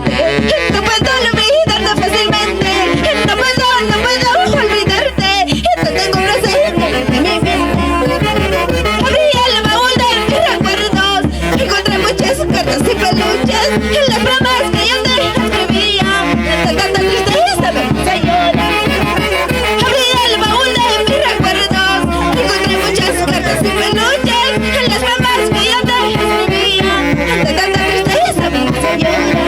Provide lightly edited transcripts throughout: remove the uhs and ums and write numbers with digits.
inocente. No puedo olvidarte fácilmente. No puedo olvidarte. Te tengo presente en mi mente. Abrí el baúl de mis recuerdos. Encontré muchas cartas y peluches. En las bromas que yo te escribía. De tanta tristeza me puse a llorar. Abrí el baúl de mis recuerdos. Encontré muchas cartas y peluches. En las bromas que yo te escribía. De tanta tristeza me puse a llorar.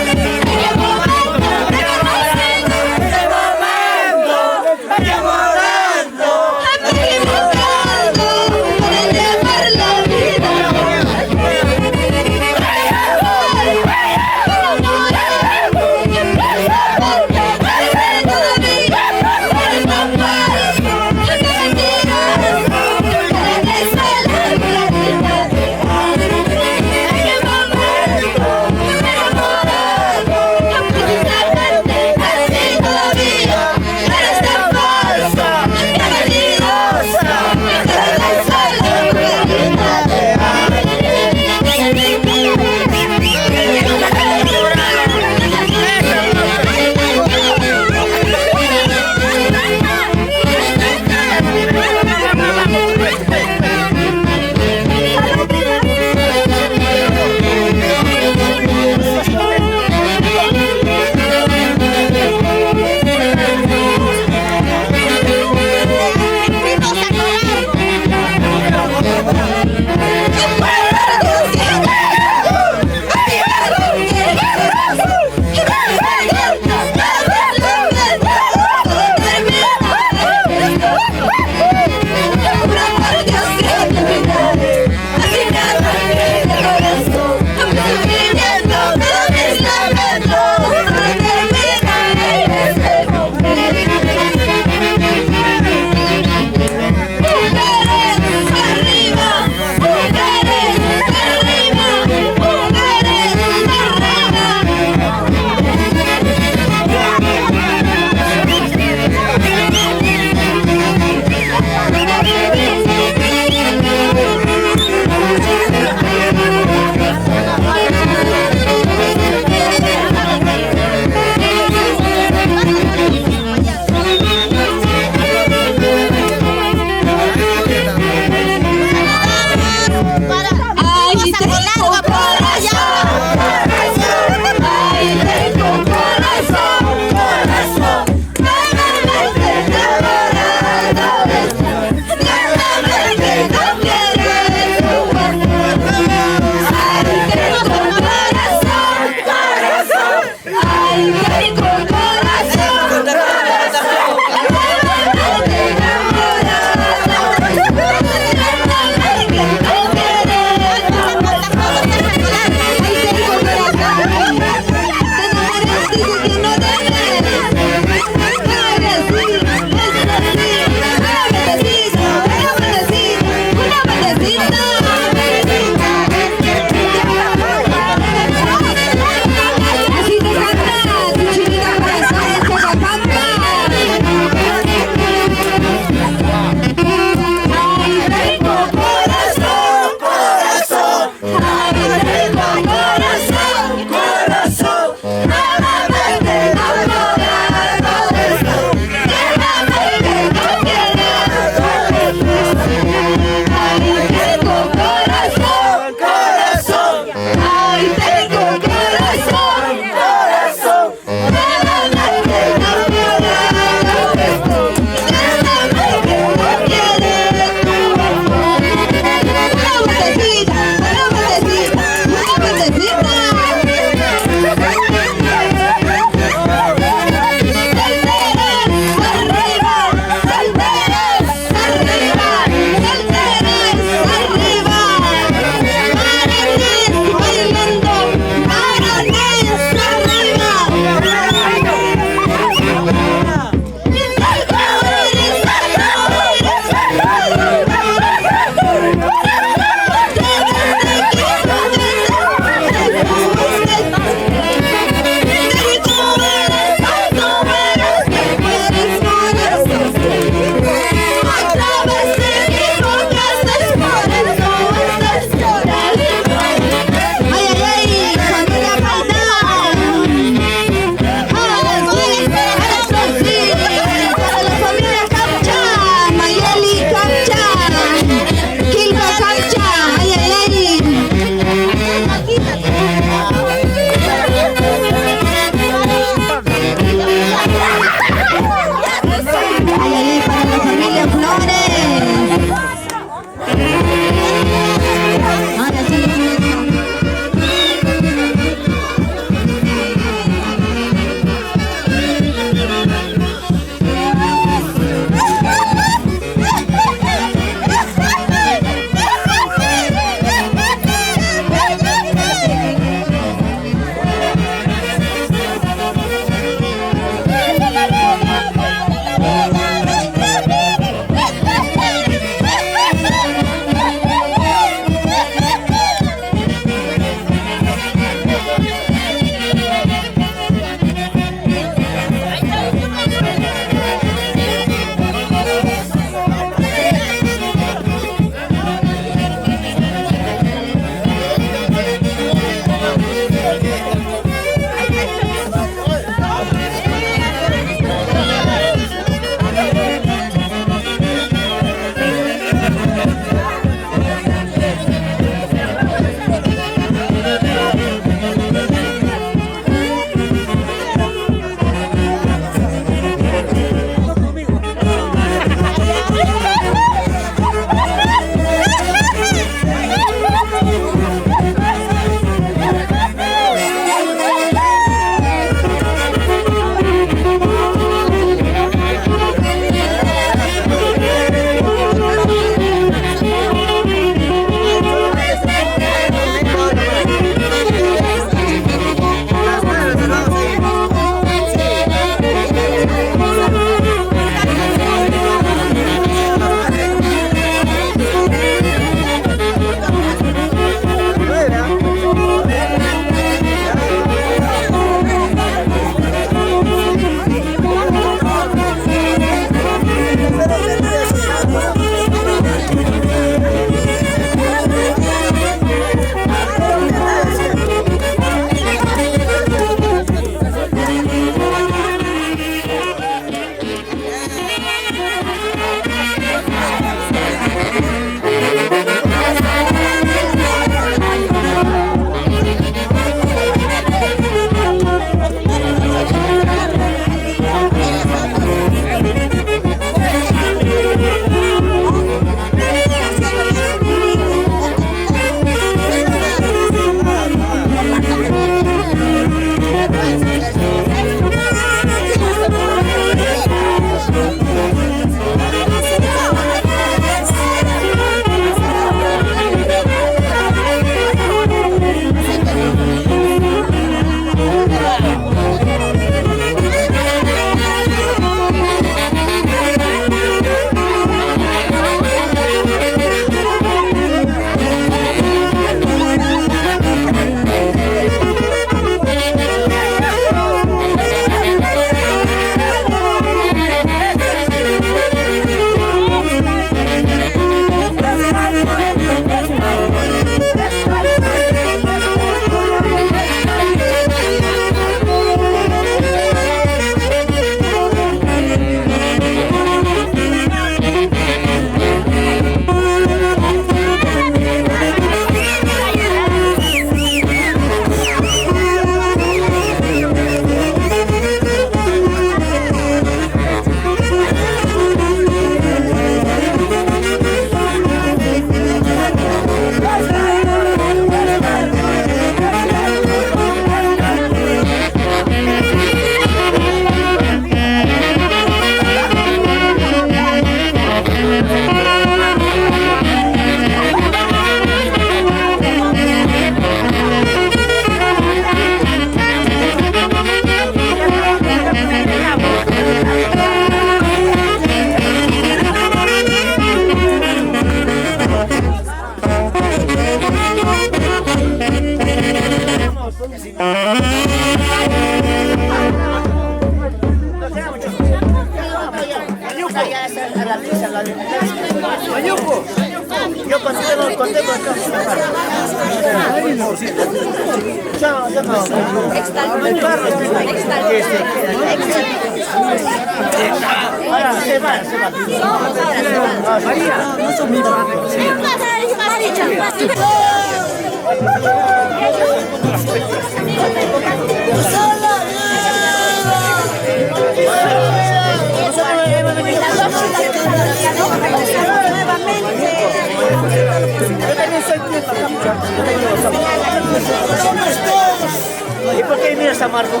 ¿Y por qué miras a Marco?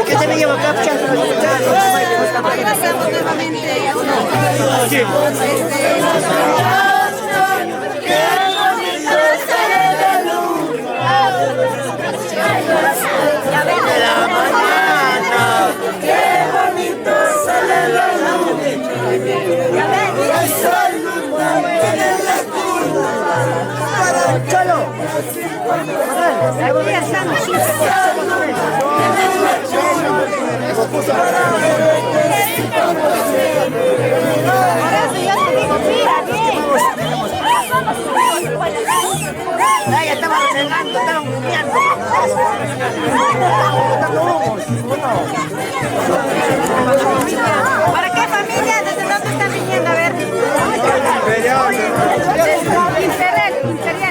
¿Qué te me lleva acá? ¡Chalo! Ya estamos renegando, estamos muriendo. ¿Para qué familia? ¿Desde dónde están viniendo? A ver. Imperial.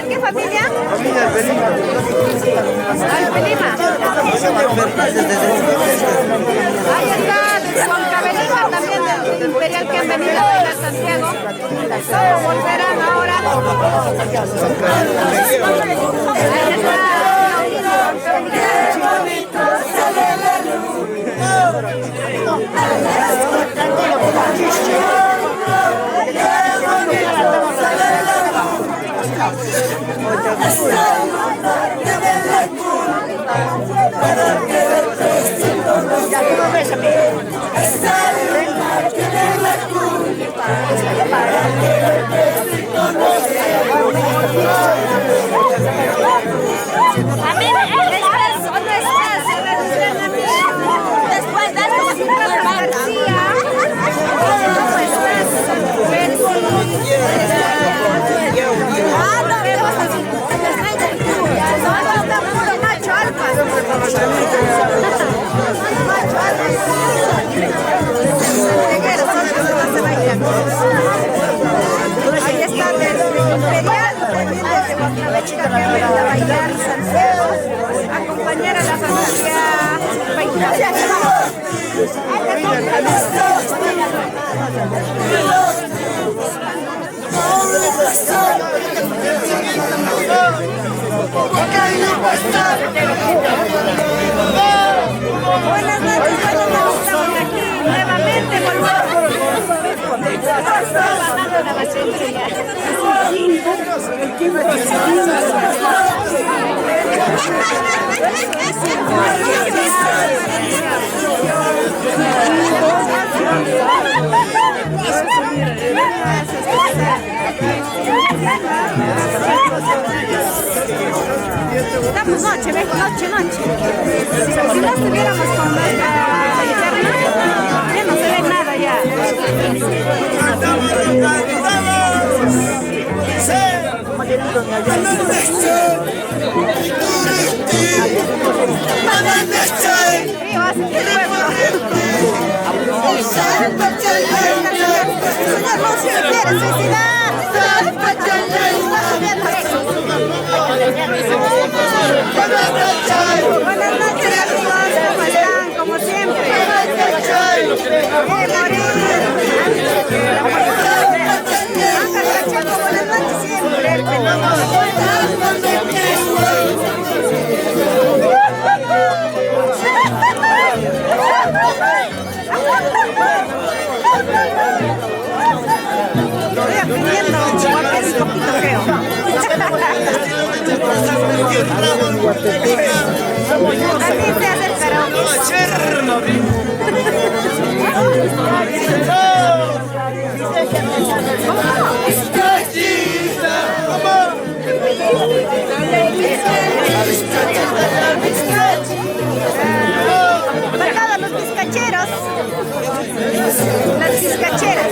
¿Qué familia? Familia Pelima. Pelima. Ahí está, desde Huancavelica también, del Imperial que han venido a bailar Santiago. Todos volverán ahora. Ahí está. Ahí está el Imperial, desde Guatemala, que ha venido a bailar Santiago, acompañar a la familia Buenas noches, estamos aquí nuevamente, estamos noche. Si no estuviéramos con nuestra linterna, ya no se ve nada ya. Frío hace que Buenas noches, amigos, ¿cómo están? Como siempre. Buenas noches siempre. Estoy aprendiendo porque es un poquito feo. Así se hace el karaoke. Bajada los bizcacheros. Las bizcacheras.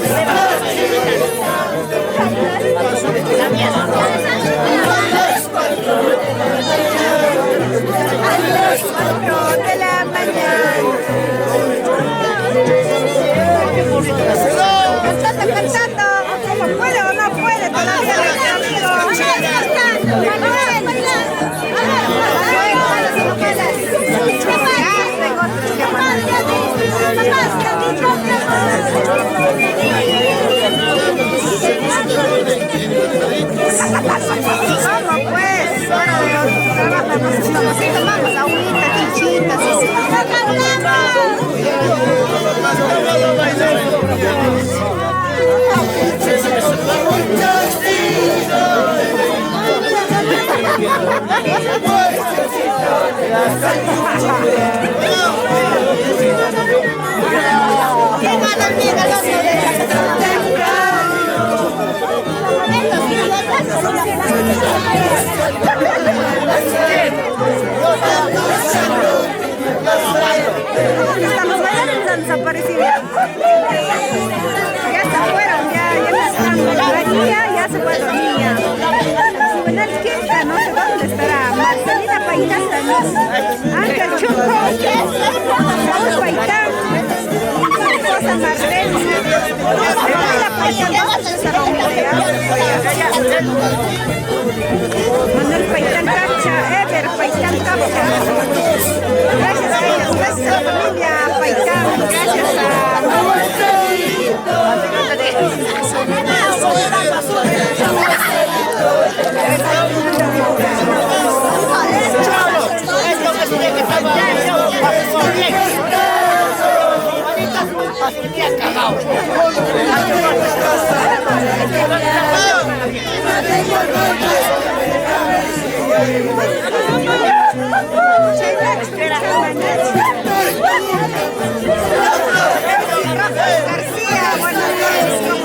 sí tomamos agüita, chichita, sí, sí. Estamos bailando, han desaparecido. Ya se fueron, ya no están. La niña ya se fue a dormir. Bueno, es que no sé dónde estará. Marcelina Paitán también. Ángel Choco. Raúl Paitán. Su esposa Marlene. Marcelina Paitán, ¿dónde estará? Manuel Paitán Capcha, Ever Paitán Capcha. Gracias a ellos, gracias a la familia Paitán, gracias a... García, buenos días, ¿cómo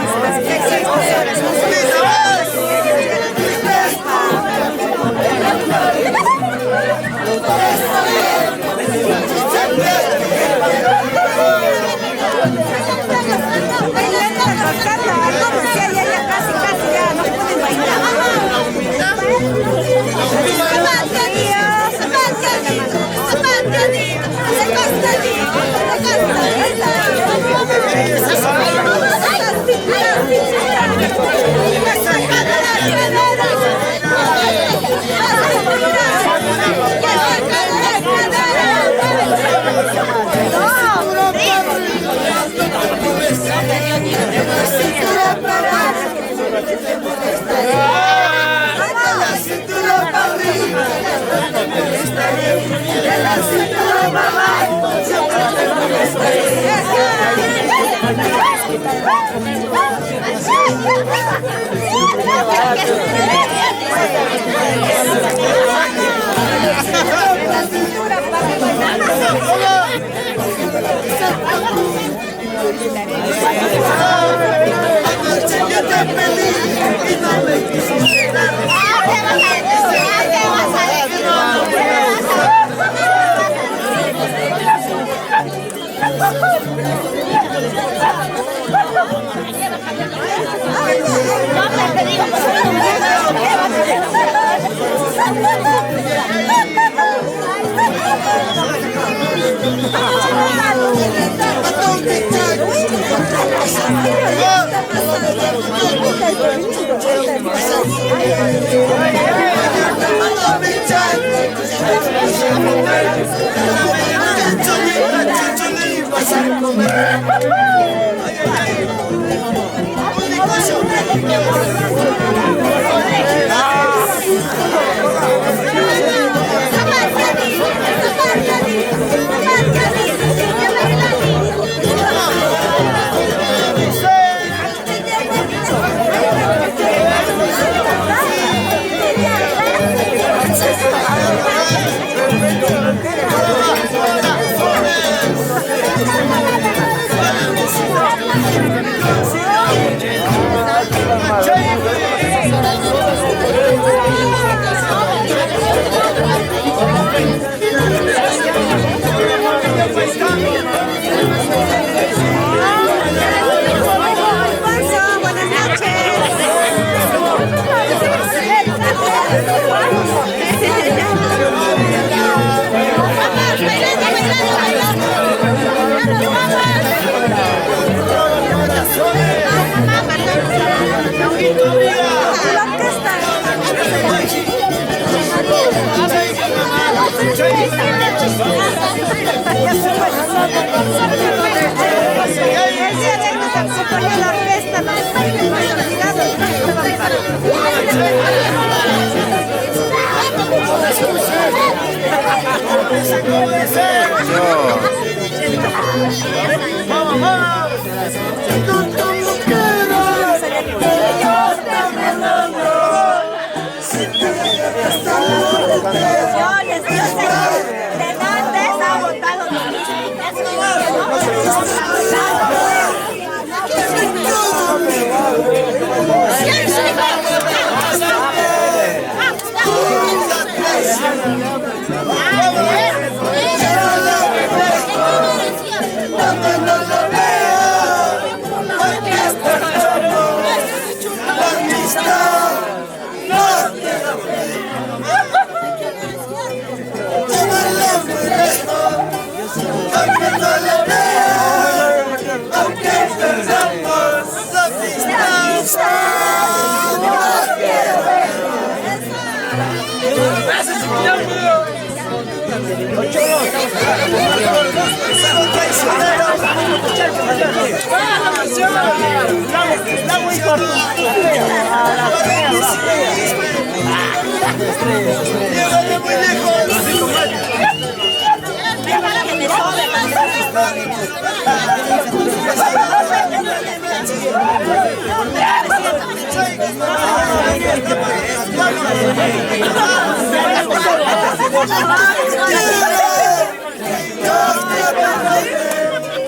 ¡Vamos, vamos!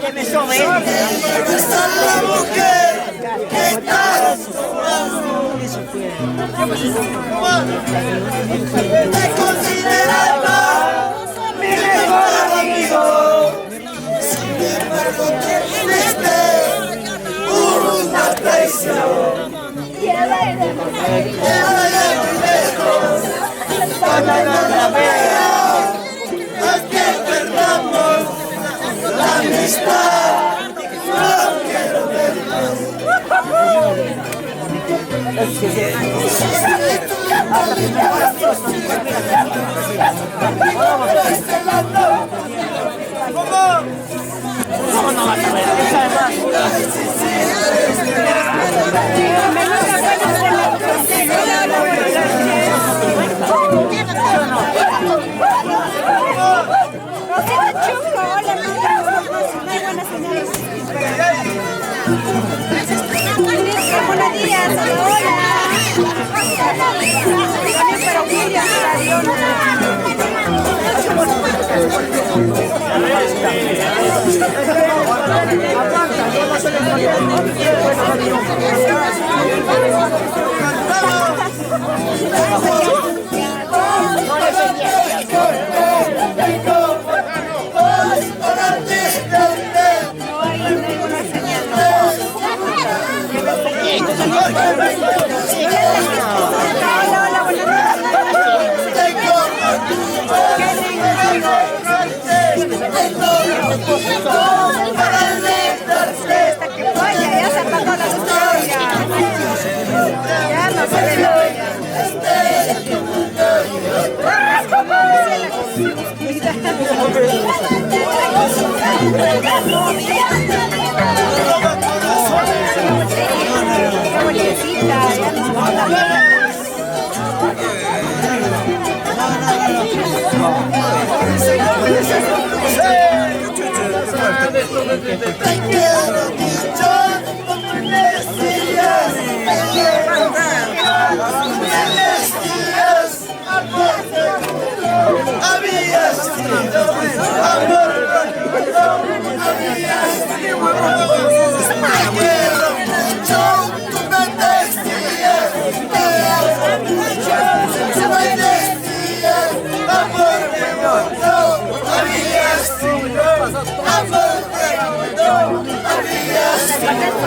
Que me sobe. Te consideraba mi mejor amigo. Sin embargo, te fuiste por una traición. Llévame muy lejos, para no la vea. Haz que perdamos la amistad. No quiero verlo. ¿Cómo no vas a ver? Esa más. Buenos días, hola. Pero William, ya se apagó la luz. Ya no se ve qué bonita, ya no Te quiero dicho, me decías, habías sido amor conmigo, habías sido me quiero mucho, tú me decías, amor conmigo, habías sido amor conmigo, habías sido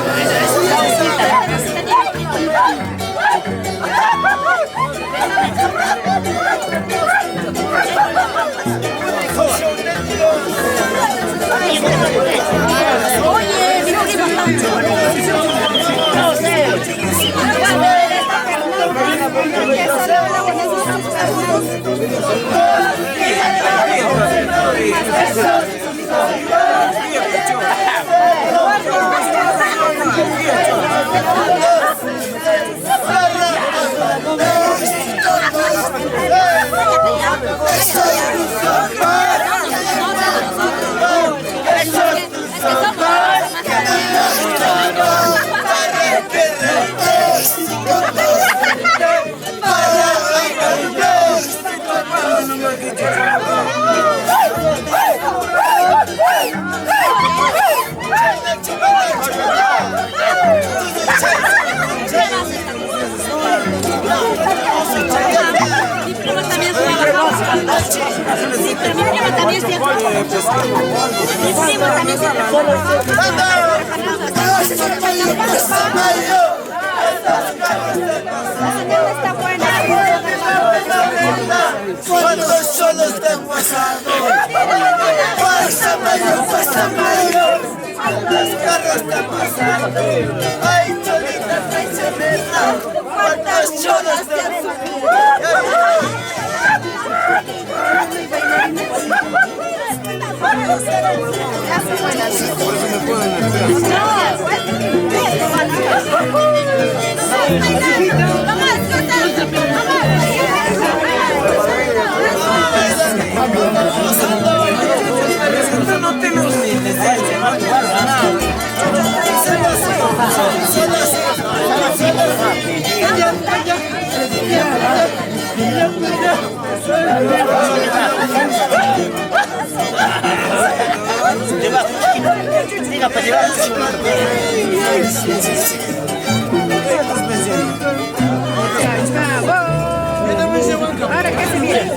Está buena. Cuando solo estén pasando, pasa mayor, los carros están pasando. Ay, cholita traicionera, cuántos cholos están No tenemos ni Ahora qué se viene.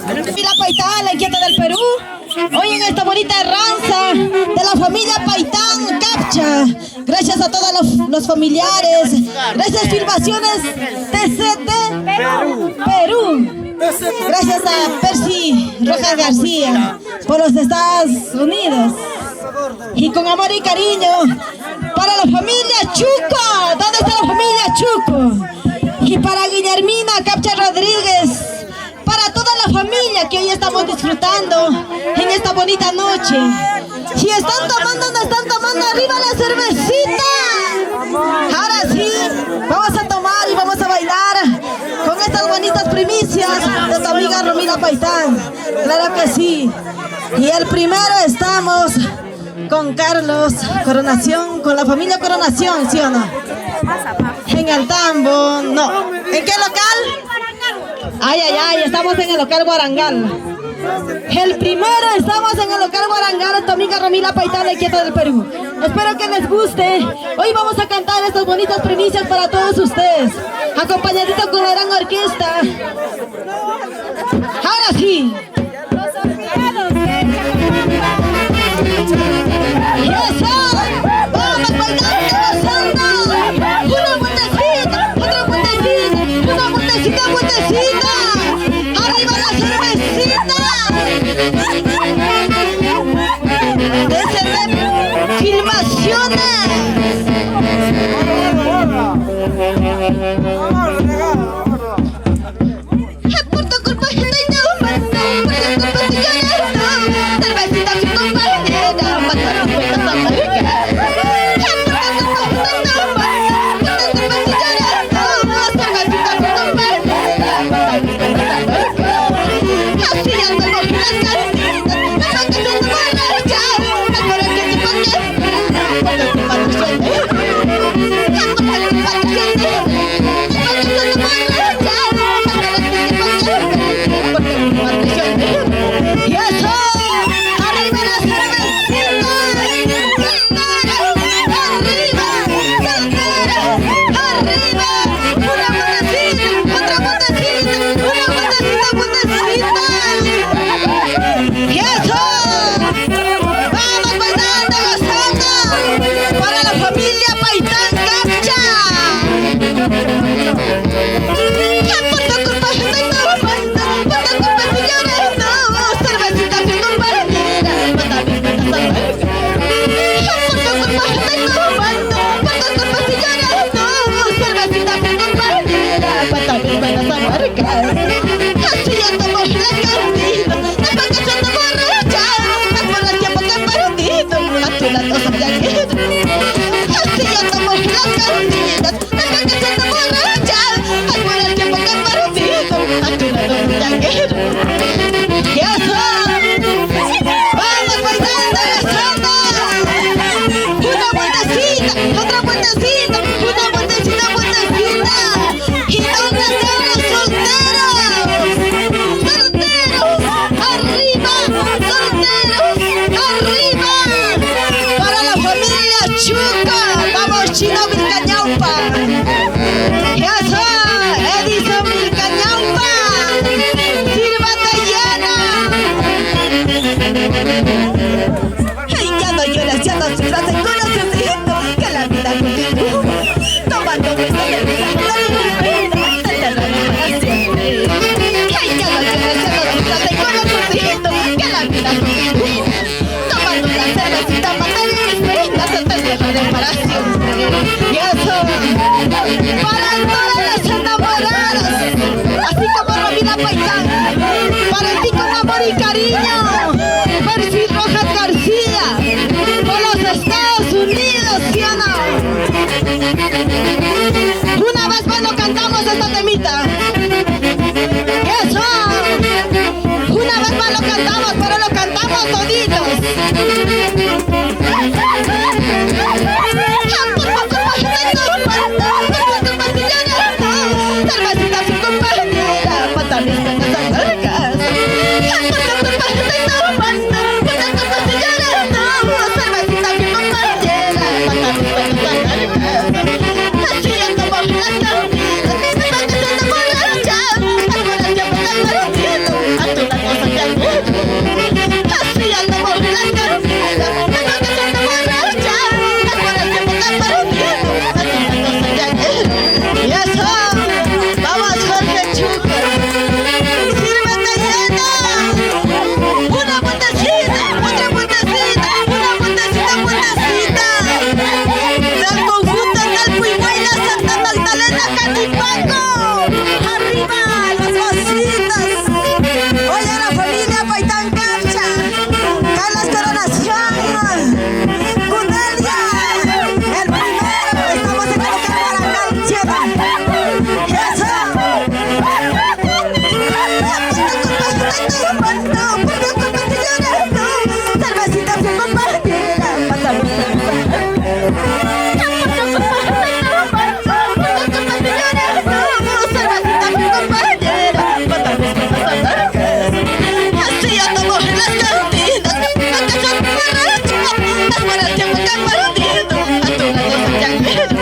Familia Paitán, la inquieta del Perú. Hoy en esta bonita ranza de la familia Paitán Capcha. Gracias a todos los familiares. Gracias Filmaciones TCT Perú. Gracias a Percy Rojas García por los Estados Unidos. Y con amor y cariño para la familia Chuco. ¿Dónde está la familia Chuco? Y para Guillermina Capcha Rodríguez. Para toda la familia que hoy estamos disfrutando en esta bonita noche. Si están tomando, no están tomando, arriba la cervecita. Ahora sí, vamos a tomar y vamos a bailar con estas bonitas primicias de tu amiga Romina Paitán. Claro que sí. Y el primero estamos con Carlos Coronación, con la familia Coronación, ¿sí o no? En el tambo, no. ¿En qué local? Ay, ay, ay, estamos en el local Guarangal. El primero estamos en el local Guarangal, tu amiga Romina Paitán, la inquieta del Perú. Espero que les guste. Hoy vamos a cantar estas bonitas primicias para todos ustedes, acompañadito con la gran orquesta. Ahora sí. ¡Eso! ¡Vamos bailando, gozando! ¡Una vueltecita! ¡Otra vueltecita! ¡Una vueltecita, vueltecita! ¡Arriba la cervecita! ¡Desde Filmaciones! Por tu culpa estoy tomando, por tu culpa estoy llorando. Cervecita sin compañera, para tu cuenta para marcar. ¡Y dónde están los solteros! para todos los enamorados, así como Romina Paitán, para ti con amor y cariño, Mercy Rojas García, por los Estados Unidos, ¿sí o no? Una vez más lo cantamos esta temita. Eso. Una vez más lo cantamos, pero lo cantamos toditos. Cervecita sin compañera, para mis penas amargas. Cervecita sin compañera, para mis penas amargas. Así es como las caminas, para que se emborrachan. Algunas ya me están pareciendo a tu la cosa que has hecho. Así andamos las caminas, para que se emborrachan. Algunas ya me están pareciendo a tu la cosa que has hecho. Y eso, vamos Jorge Chuco, sírvete llena, una botecita, otra botecita, una botecita, del conjunto del Puigüeña, Santa Magdalena, Catipaco, arriba los vasitos. Oye la familia Paitán Capcha, Carlos Coronación, Cunelia, el primero, estamos en el Guarangal, Chieda. Cervecita sin compañera, pásame. Cervecita sin compañera, pásame. Así andamos en las cantinas, aunque son borrachos, es por el tiempo que he perdido, a tu lado se han ido.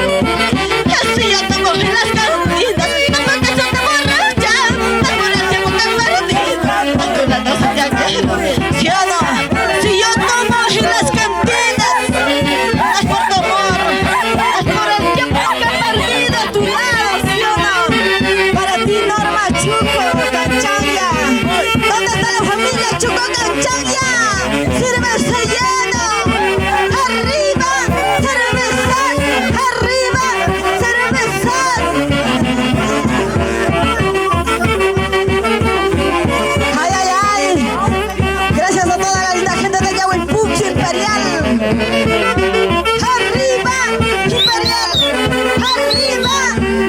Así andamos en las cantinas, aunque son borrachas, es por el tiempo que he perdido, a tu lado se han ido. ¿Sí o no? Si yo tomo en las cantinas, es por tu amor, es por el tiempo que he perdido a tu lado, ¿sí o no? Para ti Norma Chuco Canchaya, ¿dónde está la familia Chuco Canchaya? Sírvese lleno, arriba, cervezas, arriba, cervezas. Ay, ay, ay, gracias a toda la linda gente de Yahuelpucho Imperial. Arriba, Imperial, arriba,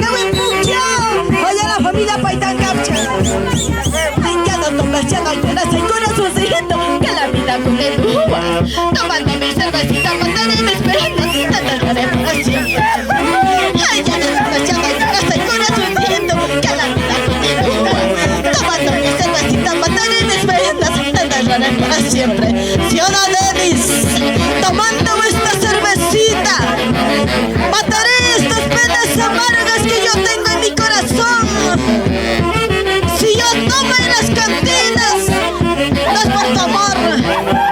Yahuelpucho. Oye la familia Paitán Capcha. Ay, ya no tomas, ya no lloras, y corazoncito, que la vida continúa. Tomando mi cervecita, mataré mis penas, te ataré para siempre. Ay, ya no tomas, ya no lloras, y corazoncito, que la vida continúa. Tomando mi cervecita, mataré mis penas, te ataré para siempre. ¿Sí o no, Dennis? Tomando esta cervecita, mataré estas penas amargas que yo tengo en mi corazón. Si yo tomo en las cantinas, no es por tu amor,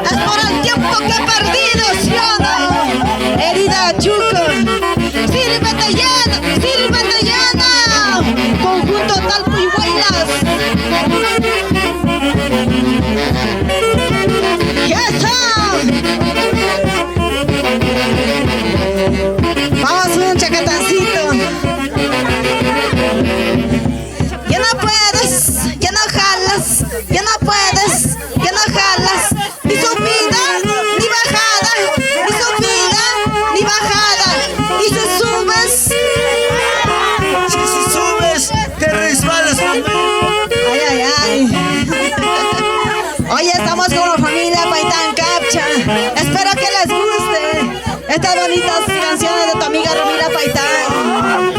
es por el tiempo que he perdido, ¿sí o no? Herida Chuco, sírvete llena, conjunto Talpo y Huaylas. ¡Y eso! Vamos un chacatancito. Ya no puedes, ya no jalas, ya no puedes, ya no jalas. Ni subida, ni bajada, ni subida, ni bajada. Y si subes, Si subes, te resbalas, mamá. ay, ay, ay. Hoy estamos con la familia Paitán Capcha. Espero que les guste estas bonitas canciones de tu amiga Romina Paitán.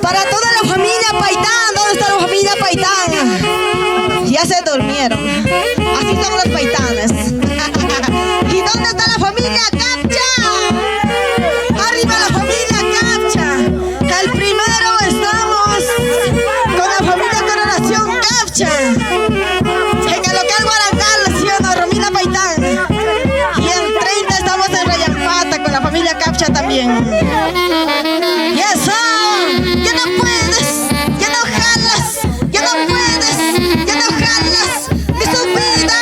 Para toda la familia Paitán, ¿dónde está la familia Paitán? Ya se durmieron. Así son los paitanes. ¿Y dónde está la familia Capcha? Arriba la familia Capcha. El primero estamos con la familia Coronación Capcha. En el local Guarangal, ¿sí o no? Romina Paitán. Y en 30 estamos en Rayampata con la familia Capcha también. Y eso, ya no puedes, ya no jalas, ya no puedes, ya no jalas, ni subida,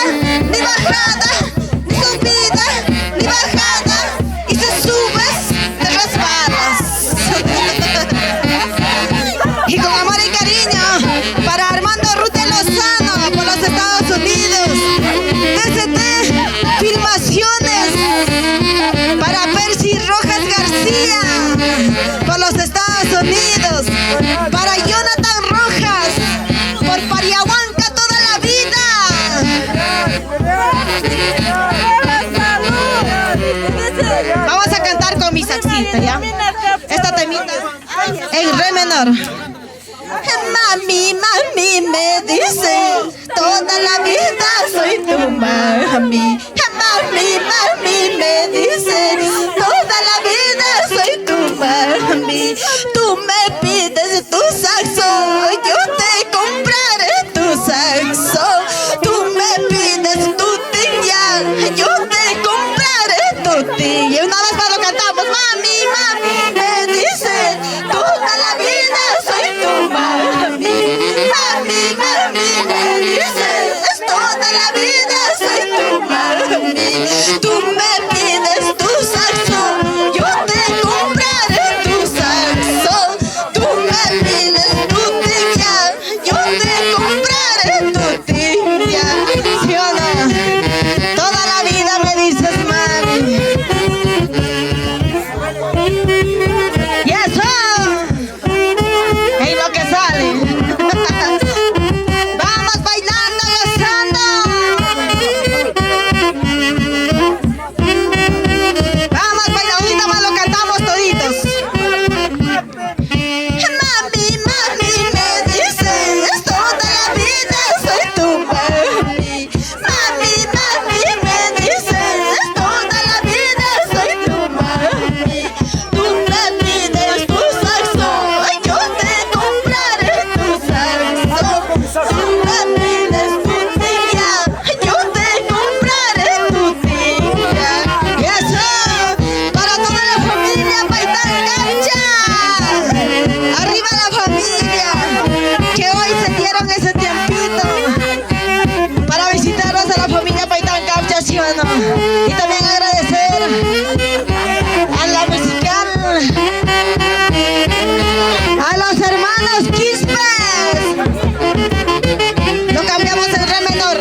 ni bajada. por los Estados Unidos, para Jonathan Rojas, por Pariahuanca toda la vida. Vamos a cantar con mi saxita, ¿ya? Esta temita en re menor. Mami, mami, me dice toda la vida soy tu mami. Mami, mami, me dice toda la vida soy tu mami. Tú me pides tu saxo, yo te compraré tu saxo. Tú me pides tu tilla, yo te compraré tu tilla. Una vez más lo cantamos. Mami, mami, me dice toda la vida soy tu mami. Mami, mami, me dices toda la vida soy tu mami. Tú me pides tu saxo, yo te compraré tu saxo. Tú me pides tu tilla, yo te compraré tu tilla. ¿Sí o no? Toda la vida me dices mami. Y eso es lo que sale. Vamos bailando, gozando. Vamos bailando, ahorita más lo cantamos toditos. Mami, mami, me dices toda la vida soy tu mami. Mami, mami, me dices toda la vida soy tu mami. Tú me pides tu saxo, yo te compraré tu saxo. Tú me pides tu tilla, yo te compraré tu tilla. Y eso para toda la familia Paitán Capcha. Arriba la familia que hoy se dieron ese tiempito para visitarnos a la familia Paitán Capcha, ¿sí o no? Y también agradecer a la musical, a los hermanos Quispes. Lo cambiamos en re menor.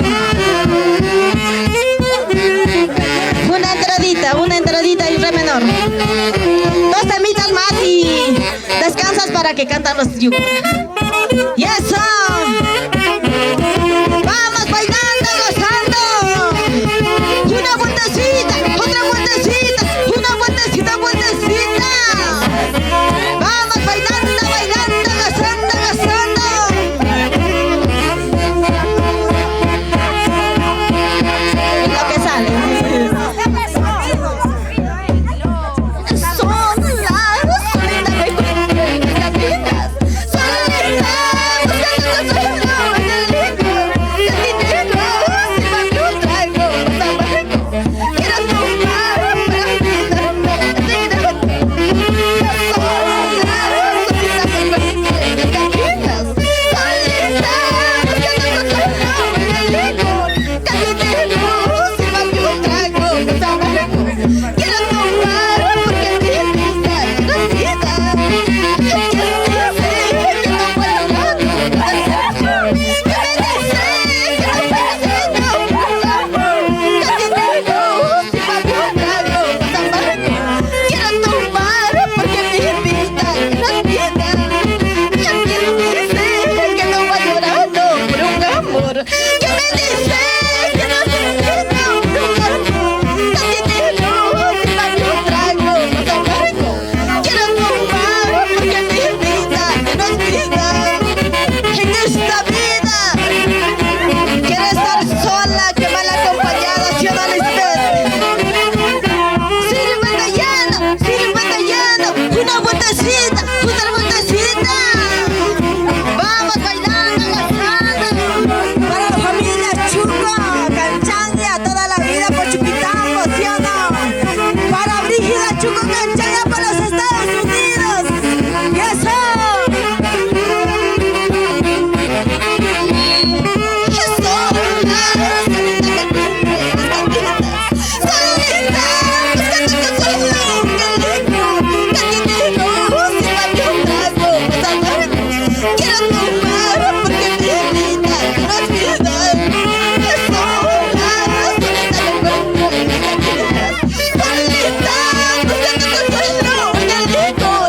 Una entradita en re menor. Dos temitas más y descansas para que cantan los yuk. Y eso. Vamos bailando, gozando. Una vueltecita, otra vueltecita, una vueltecita, vueltecita. Vamos bailando, bailando, gozando, gozando. Lo que sale. rico.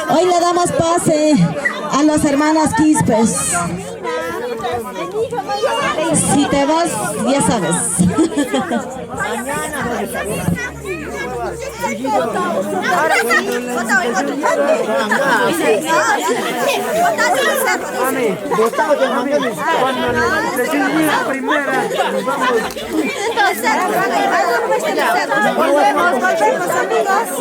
Hoy le damos pase a las hermanas Quispes. Si te vas, ya sabes. Volvemos amigos.